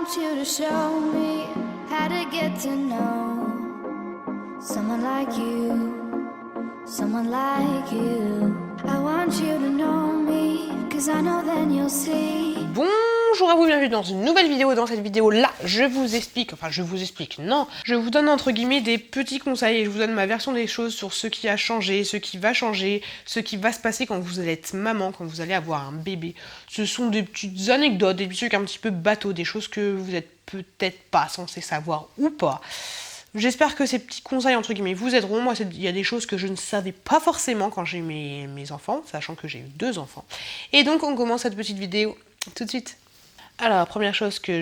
want you to show me how to get to know someone like you, someone like you. I want you to know me, 'cause I know then you'll see. Bonjour à vous, bienvenue dans une nouvelle vidéo. Dans cette vidéo-là, je vous explique, non, je vous donne entre guillemets des petits conseils et je vous donne ma version des choses sur ce qui a changé, ce qui va changer, ce qui va se passer quand vous allez être maman, quand vous allez avoir un bébé. Ce sont des petites anecdotes, des petits trucs un petit peu bateaux, des choses que vous êtes peut-être pas censé savoir ou pas. J'espère que ces petits conseils, entre guillemets, vous aideront. Moi, il y a des choses que je ne savais pas forcément quand j'ai eu mes enfants, sachant que j'ai eu 2 enfants. Et donc, on commence cette petite vidéo tout de suite. Alors, première chose que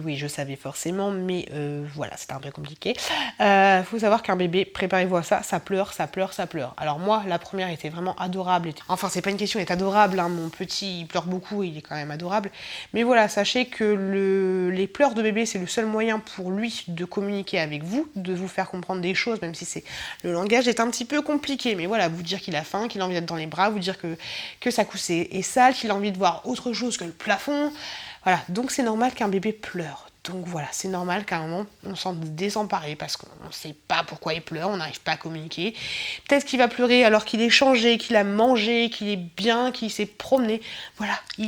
oui, je savais forcément, mais voilà, c'était un peu compliqué. Faut savoir qu'un bébé, préparez-vous à ça, ça pleure, ça pleure, ça pleure. Alors moi, la première était vraiment adorable. Enfin, c'est pas une question, il est adorable, hein. Mon petit, il pleure beaucoup, il est quand même adorable. Mais voilà, sachez que les pleurs de bébé, c'est le seul moyen pour lui de communiquer avec vous, de vous faire comprendre des choses, même si le langage est un petit peu compliqué. Mais voilà, vous dire qu'il a faim, qu'il a envie d'être dans les bras, vous dire que sa couche est sale, qu'il a envie de voir autre chose que le plafond. Voilà, donc c'est normal qu'un bébé pleure. Donc voilà, c'est normal qu'à un moment, on se sente désemparé parce qu'on ne sait pas pourquoi il pleure, on n'arrive pas à communiquer. Peut-être qu'il va pleurer alors qu'il est changé, qu'il a mangé, qu'il est bien, qu'il s'est promené. Voilà, il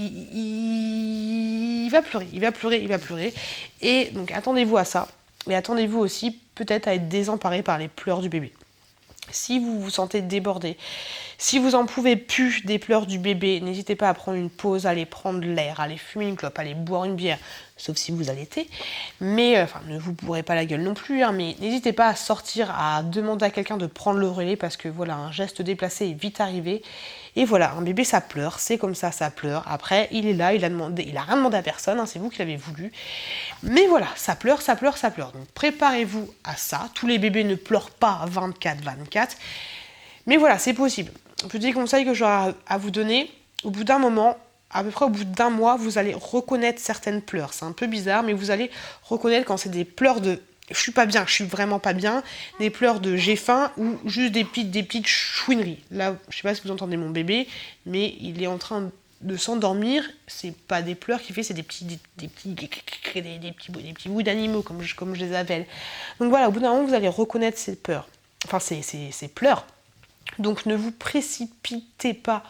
va pleurer, il va pleurer, il va pleurer. Et donc attendez-vous à ça. Et attendez-vous aussi peut-être à être désemparé par les pleurs du bébé. Si vous vous sentez débordé, si vous en pouvez plus des pleurs du bébé, n'hésitez pas à prendre une pause, à aller prendre l'air, à aller fumer une clope, à aller boire une bière, sauf si vous allaitez. Mais, enfin, ne vous bourrez pas la gueule non plus, hein, mais n'hésitez pas à sortir, à demander à quelqu'un de prendre le relais parce que voilà, un geste déplacé est vite arrivé. Et voilà, un bébé ça pleure, c'est comme ça pleure. Après, il est là, il a rien demandé à personne, hein, c'est vous qui l'avez voulu. Mais voilà, ça pleure, ça pleure, ça pleure. Donc préparez-vous à ça. Tous les bébés ne pleurent pas 24/24. Mais voilà, c'est possible. Petit conseil que j'aurais à vous donner, au bout d'un moment, à peu près au bout d'un mois, vous allez reconnaître certaines pleurs. C'est un peu bizarre, mais vous allez reconnaître quand c'est des pleurs de je suis pas bien, je suis vraiment pas bien, des pleurs de j'ai faim ou juste des petites chouineries. Là, je sais pas si vous entendez mon bébé, mais il est en train de s'endormir. C'est pas des pleurs qu'il fait, c'est des petits bouts d'animaux comme je les appelle. Donc voilà, au bout d'un moment, vous allez reconnaître ces peurs, enfin ces pleurs. Donc ne vous précipitez pas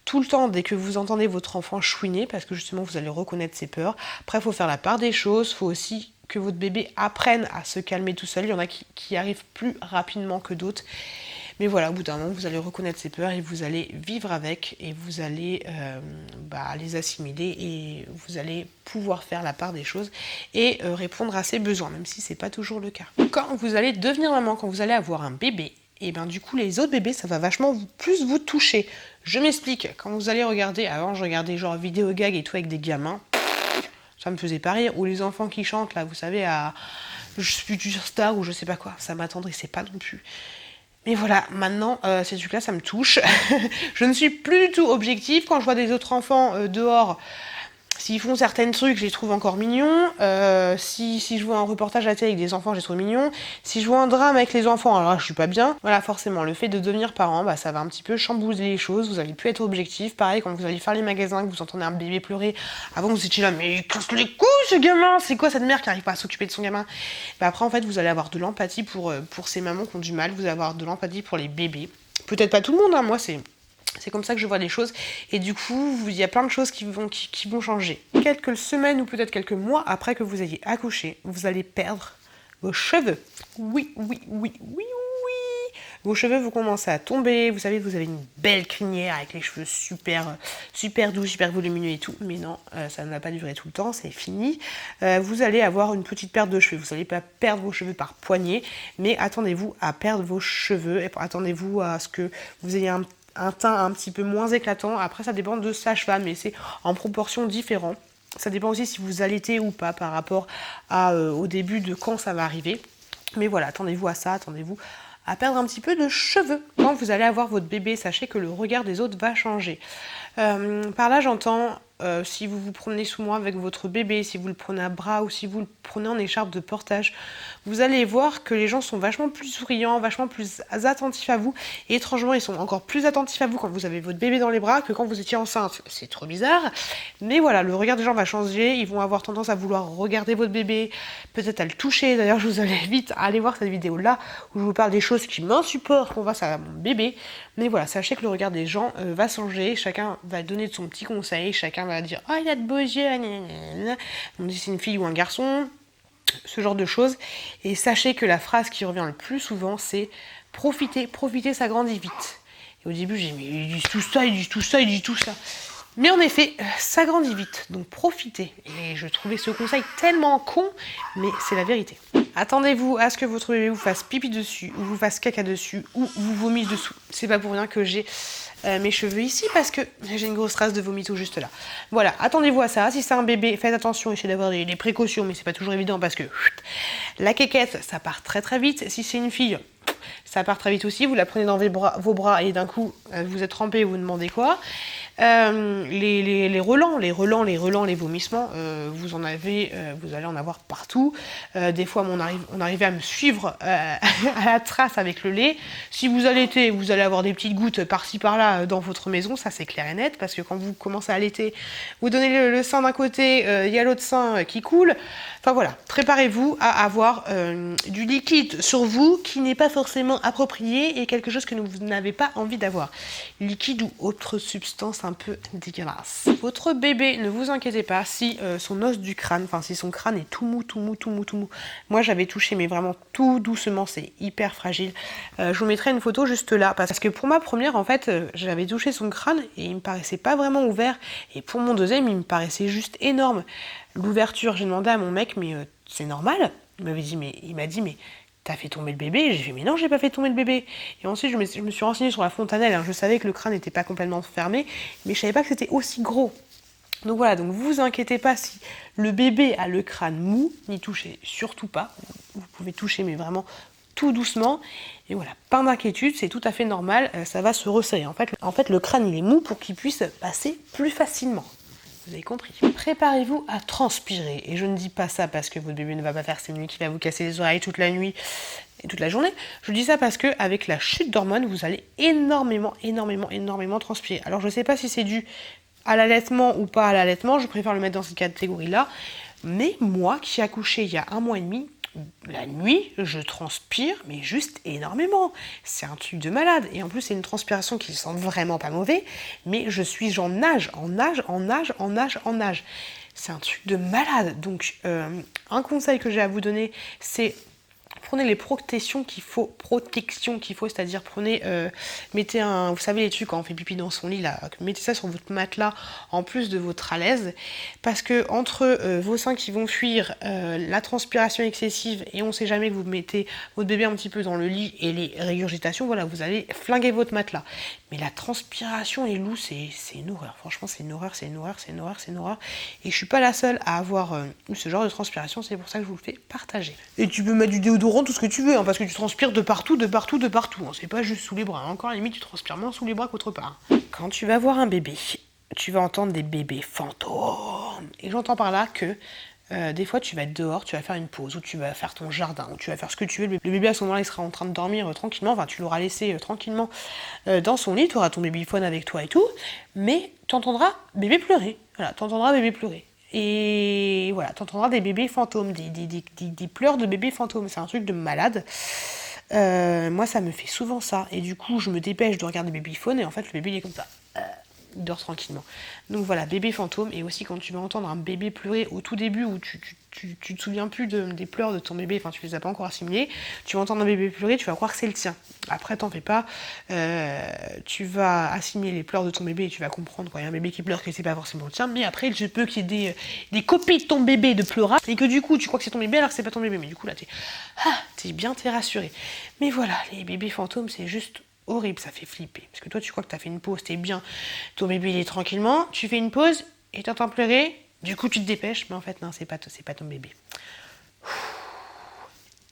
tout le temps dès que vous entendez votre enfant chouiner, parce que justement vous allez reconnaître ses peurs. Après, il faut faire la part des choses, il faut aussi que votre bébé apprenne à se calmer tout seul. Il y en a qui arrivent plus rapidement que d'autres. Mais voilà, au bout d'un moment, vous allez reconnaître ses peurs et vous allez vivre avec et vous allez les assimiler et vous allez pouvoir faire la part des choses et répondre à ses besoins, même si c'est pas toujours le cas. Quand vous allez devenir maman, quand vous allez avoir un bébé, et bien du coup les autres bébés ça va vachement plus vous toucher. Je m'explique, quand vous allez regarder, avant je regardais genre vidéo gag et tout avec des gamins, ça me faisait pas rire, ou les enfants qui chantent là, vous savez, à Future Star ou je sais pas quoi, ça m'attendrissait pas non plus. Mais voilà, maintenant, ces trucs-là, ça me touche. Je ne suis plus du tout objective. Quand je vois des autres enfants dehors, s'ils font certains trucs, je les trouve encore mignons. Si je vois un reportage à la télé avec des enfants, je les trouve mignons. Si je vois un drame avec les enfants, alors là, je suis pas bien. Voilà, forcément, le fait de devenir parent, ça va un petit peu chambouler les choses. Vous allez plus être objectif. Pareil, quand vous allez faire les magasins, que vous entendez un bébé pleurer, avant vous étiez là, mais casse les couilles ce gamin, c'est quoi cette mère qui arrive pas à s'occuper de son gamin? Après, en fait, vous allez avoir de l'empathie pour ces mamans qui ont du mal. Vous allez avoir de l'empathie pour les bébés. Peut-être pas tout le monde, hein. Moi, c'est comme ça que je vois les choses. Et du coup, il y a plein de choses qui vont changer. Quelques semaines ou peut-être quelques mois après que vous ayez accouché, vous allez perdre vos cheveux. Oui. Vos cheveux vont commencer à tomber. Vous savez, vous avez une belle crinière avec les cheveux super doux, super volumineux et tout. Mais non, ça ne va pas durer tout le temps, c'est fini. Vous allez avoir une petite perte de cheveux. Vous n'allez pas perdre vos cheveux par poignée, mais attendez-vous à perdre vos cheveux. Et attendez-vous à ce que vous ayez un teint un petit peu moins éclatant. Après, ça dépend de sage-femme, mais c'est en proportion différente. Ça dépend aussi si vous allaitez ou pas par rapport au début de quand ça va arriver. Mais voilà, attendez-vous à ça, attendez-vous à perdre un petit peu de cheveux. Quand vous allez avoir votre bébé, sachez que le regard des autres va changer. Par là, j'entends si vous vous promenez sous moi avec votre bébé, si vous le prenez à bras ou si vous le prenez en écharpe de portage, vous allez voir que les gens sont vachement plus souriants, vachement plus attentifs à vous. Et étrangement, ils sont encore plus attentifs à vous quand vous avez votre bébé dans les bras que quand vous étiez enceinte. C'est trop bizarre. Mais voilà, le regard des gens va changer. Ils vont avoir tendance à vouloir regarder votre bébé, peut-être à le toucher. D'ailleurs, je vous invite à aller voir cette vidéo-là où je vous parle des choses qui m'insupportent qu'on fasse à mon bébé. Mais voilà, sachez que le regard des gens va changer. Chacun va donner de son petit conseil. Chacun va dire « Oh, il a de beaux yeux. » On dit c'est une fille ou un garçon. Ce genre de choses. Et sachez que la phrase qui revient le plus souvent, c'est « Profitez, profitez, ça grandit vite. » Et au début, j'ai dit « Mais ils disent tout ça, ils disent tout ça, ils disent tout ça. » Mais en effet, ça grandit vite, donc profitez. Et je trouvais ce conseil tellement con, mais c'est la vérité. Attendez-vous à ce que votre bébé vous fasse pipi dessus, ou vous fasse caca dessus, ou vous vomisse dessous. C'est pas pour rien que j'ai mes cheveux ici, parce que j'ai une grosse trace de vomi tout juste là. Voilà, attendez-vous à ça. Si c'est un bébé, faites attention, essayez d'avoir des précautions, mais c'est pas toujours évident, parce que la quéquette, ça part très très vite. Si c'est une fille, ça part très vite aussi. Vous la prenez dans vos bras et d'un coup, vous êtes trempé et vous demandez quoi. Les relents, les vomissements, vous allez en avoir partout. Des fois, on arrivait à me suivre à la trace avec le lait. Si vous allaitez, vous allez avoir des petites gouttes par-ci par-là dans votre maison, ça c'est clair et net, parce que quand vous commencez à allaiter, vous donnez le sein d'un côté, il y a l'autre sein qui coule. Enfin voilà, préparez-vous à avoir du liquide sur vous qui n'est pas forcément approprié et quelque chose que vous n'avez pas envie d'avoir. Liquide ou autre substance un peu dégueulasse. Votre bébé, ne vous inquiétez pas si son os du crâne, enfin si son crâne est tout mou. Moi j'avais touché mais vraiment tout doucement, c'est hyper fragile. Je vous mettrai une photo juste là parce que pour ma première en fait j'avais touché son crâne et il me paraissait pas vraiment ouvert et pour mon deuxième il me paraissait juste énorme. L'ouverture, j'ai demandé à mon mec mais c'est normal. Il m'a dit mais t'as fait tomber le bébé? J'ai fait mais non, j'ai pas fait tomber le bébé. Et ensuite je me suis renseignée sur la fontanelle, hein. Je savais que le crâne n'était pas complètement fermé, mais je savais pas que c'était aussi gros. Donc voilà, donc vous inquiétez pas si le bébé a le crâne mou, n'y touchez surtout pas. Vous pouvez toucher mais vraiment tout doucement. Et voilà, pas d'inquiétude, c'est tout à fait normal, ça va se resserrer. En fait, le crâne il est mou pour qu'il puisse passer plus facilement. Vous avez compris. Préparez-vous à transpirer. Et je ne dis pas ça parce que votre bébé ne va pas faire ses nuits, qu'il va vous casser les oreilles toute la nuit et toute la journée. Je dis ça parce que avec la chute d'hormones, vous allez énormément transpirer. Alors je ne sais pas si c'est dû à l'allaitement ou pas à l'allaitement, je préfère le mettre dans cette catégorie-là. Mais moi qui ai accouché il y a 1 mois et demi, la nuit, je transpire, mais juste énormément. C'est un truc de malade. Et en plus, c'est une transpiration qui sent vraiment pas mauvais, mais j'en nage. C'est un truc de malade. Donc, un conseil que j'ai à vous donner, c'est prenez les protections qu'il faut, c'est-à-dire mettez vous savez les trucs quand on fait pipi dans son lit là, mettez ça sur votre matelas en plus de votre à l'aise, parce que entre vos seins qui vont fuir, la transpiration excessive et on sait jamais que vous mettez votre bébé un petit peu dans le lit et les régurgitations, voilà, vous allez flinguer votre matelas. Mais la transpiration et l'eau, c'est une horreur. Franchement, c'est une horreur. Et je suis pas la seule à avoir eu ce genre de transpiration, c'est pour ça que je vous le fais partager. Et tu peux mettre du déodorant, tout ce que tu veux, hein, parce que tu transpires de partout. Hein. C'est pas juste sous les bras. Encore à la limite, tu transpires moins sous les bras qu'autre part. Quand tu vas voir un bébé, tu vas entendre des bébés fantômes. Et j'entends par là que des fois tu vas être dehors, tu vas faire une pause, ou tu vas faire ton jardin, ou tu vas faire ce que tu veux. Le bébé à ce moment-là il sera en train de dormir tranquillement, enfin tu l'auras laissé tranquillement dans son lit, tu auras ton babyphone avec toi et tout, mais tu entendras bébé pleurer. Voilà, tu entendras bébé pleurer. Et voilà, tu entendras des bébés fantômes, des pleurs de bébés fantômes, c'est un truc de malade. Moi ça me fait souvent ça, et du coup je me dépêche de regarder le babyphone, et en fait le bébé il est comme ça. Il dort tranquillement. Donc voilà, bébé fantôme. Et aussi quand tu vas entendre un bébé pleurer au tout début où tu te souviens plus des pleurs de ton bébé, enfin tu les as pas encore assimilés, tu vas entendre un bébé pleurer, tu vas croire que c'est le tien. Après t'en fais pas, tu vas assimiler les pleurs de ton bébé et tu vas comprendre quand il y a un bébé qui pleure que c'est pas forcément le tien, mais après il se peut qu'il y ait des copies de ton bébé de pleurage et que du coup tu crois que c'est ton bébé alors que c'est pas ton bébé, mais du coup là t'es rassuré. Mais voilà, les bébés fantômes c'est juste horrible, ça fait flipper. Parce que toi, tu crois que t'as fait une pause, t'es bien, ton bébé il est tranquillement, tu fais une pause et t'entends pleurer, du coup tu te dépêches, mais en fait non, c'est pas ton bébé.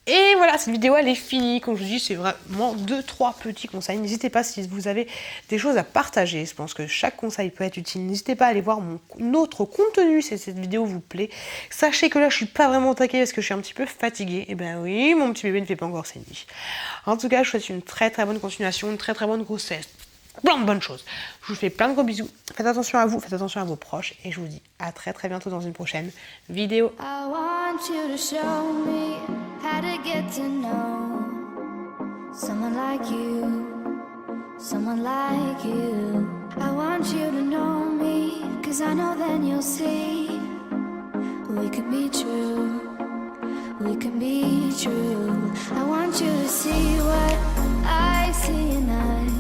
Et voilà, cette vidéo elle est finie. Comme je vous dis, c'est vraiment 2-3 petits conseils. N'hésitez pas si vous avez des choses à partager. Je pense que chaque conseil peut être utile. N'hésitez pas à aller voir mon autre contenu si cette vidéo vous plaît. Sachez que là, je suis pas vraiment au taquet parce que je suis un petit peu fatiguée. Et ben oui, mon petit bébé ne fait pas encore ses nuits. En tout cas, je vous souhaite une très très bonne continuation, une très très bonne grossesse. Plein de bonnes choses. Je vous fais plein de gros bisous. Faites attention à vous, faites attention à vos proches. Et je vous dis à très très bientôt dans une prochaine vidéo. I want you to show me how to get to know someone like you, someone like you. I want you to know me, 'cause I know then you'll see we could be true, we can be true. I want you to see what I see in us.